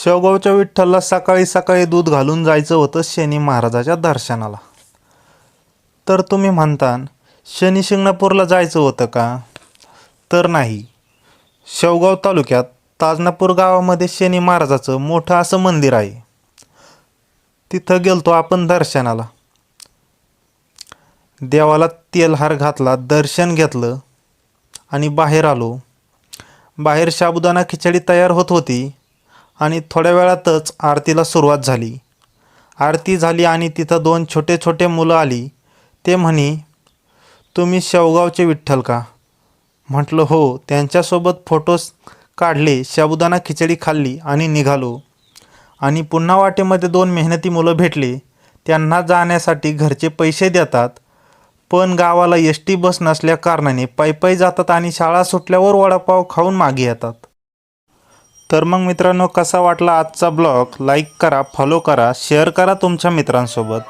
शेवगावच्या विठ्ठलला सकाळी सकाळी दूध घालून जायचं होतं शनी महाराजाच्या दर्शनाला. तर तुम्ही म्हणता शनी शिंगणापूरला जायचं होतं का? तर नाही. शेवगाव तालुक्यात ताजनापूर गावामध्ये शनी महाराजाचं मोठं असं मंदिर आहे. तिथं गेलतो आपण दर्शनाला. देवाला तेलहार घातला, दर्शन घेतलं आणि बाहेर आलो. बाहेर साबुदाणा खिचडी तयार होत होती आणि थोड्या वेळातच आरतीला सुरुवात झाली. आरती झाली आणि तिथं दोन छोटे छोटे मुलं आली. ते म्हणे, तुम्ही शेवगावचे विठ्ठल का? म्हटलं हो. त्यांच्यासोबत फोटोज काढले, साबुदाणा खिचडी खाल्ली आणि निघालो. आणि पुन्हा वाटेमध्ये दोन मेहनती मुलं भेटले. त्यांना जाण्यासाठी घरचे पैसे देतात, पण गावाला एस टी बस नसल्या कारणाने पायी जातात आणि शाळा सुटल्यावर वडापाव खाऊन मागे येतात. तर मग मित्रांनो, कसा वाटला आजचा ब्लॉग? लाईक करा, फॉलो करा, शेअर करा तुमच्या मित्रांसोबत.